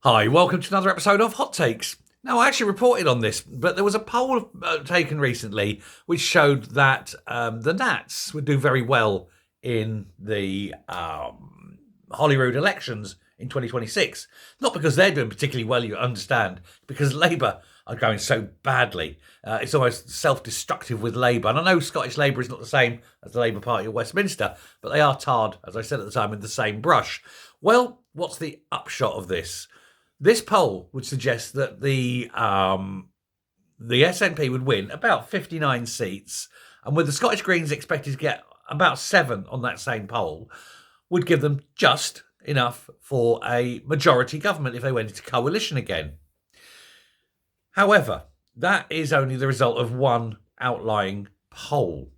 Hi, welcome to another episode of Hot Takes. Now, I actually reported on this, but there was a poll taken recently which showed that the Nats would do very well in the Holyrood elections in 2026. Not because they're doing particularly well, you understand, because Labour are going so badly. It's almost self-destructive with Labour. And I know Scottish Labour is not the same as the Labour Party of Westminster, but they are tarred, as I said at the time, with the same brush. Well, what's the upshot of this? This poll would suggest that the SNP would win about 59 seats, and with the Scottish Greens expected to get about 7 on that same poll, would give them just enough for a majority government if they went into coalition again. However, that is only the result of one outlying poll.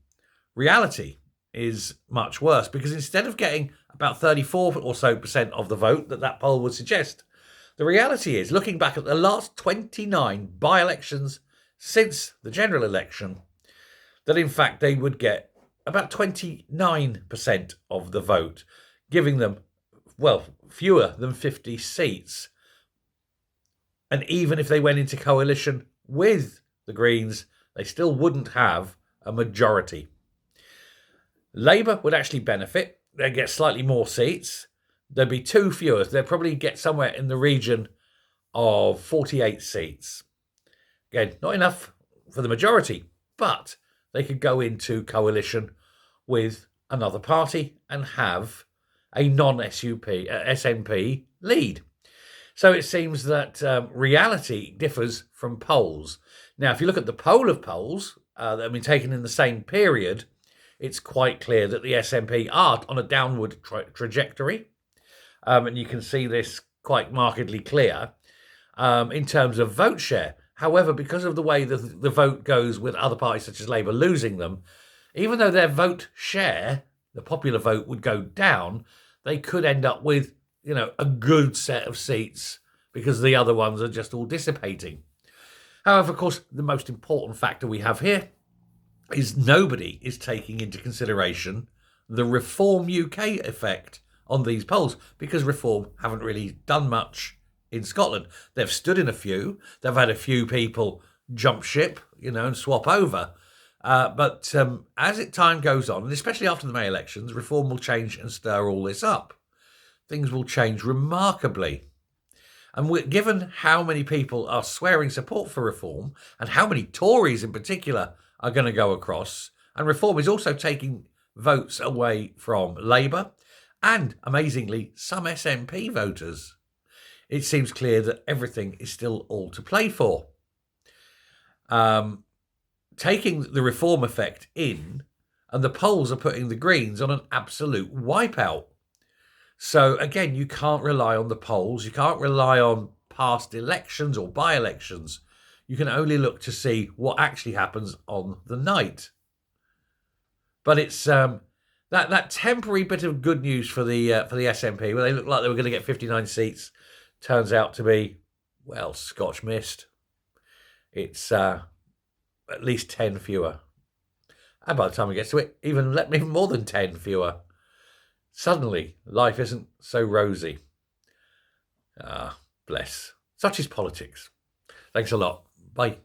Reality is much worse because instead of getting about 34 or so percent of the vote that poll would suggest, the reality is, looking back at the last 29 by-elections since the general election, that in fact they would get about 29% of the vote, giving them, well, fewer than 50 seats. And even if they went into coalition with the Greens, they still wouldn't have a majority. Labour would actually benefit. They'd get slightly more seats. There'd be 2 fewer. They'd probably get somewhere in the region of 48 seats. Again, not enough for the majority, but they could go into coalition with another party and have a SNP lead. So it seems that reality differs from polls. Now, if you look at the poll of polls that have been taken in the same period, it's quite clear that the SNP are on a downward trajectory. And you can see this quite markedly clear in terms of vote share. However, because of the way the vote goes with other parties such as Labour losing them, even though their vote share, the popular vote, would go down, they could end up with, a good set of seats because the other ones are just all dissipating. However, of course, the most important factor we have here is nobody is taking into consideration the Reform UK effect on these polls, because Reform haven't really done much in Scotland. They've stood in a few. They've had a few people jump ship, and swap over. But as time goes on, and especially after the May elections, Reform will change and stir all this up. Things will change remarkably. And given how many people are swearing support for Reform and how many Tories in particular are going to go across, and Reform is also taking votes away from Labour and, amazingly, some SNP voters, it seems clear that everything is still all to play for. Taking the Reform effect in, and the polls are putting the Greens on an absolute wipeout. So, again, you can't rely on the polls. You can't rely on past elections or by-elections. You can only look to see what actually happens on the night. But it's that temporary bit of good news for the SNP, where they looked like they were going to get 59 seats, turns out to be, well, Scotch mist. It's at least 10 fewer. And by the time it gets to it, even more than 10 fewer. Suddenly, life isn't so rosy. Bless. Such is politics. Thanks a lot. Bye.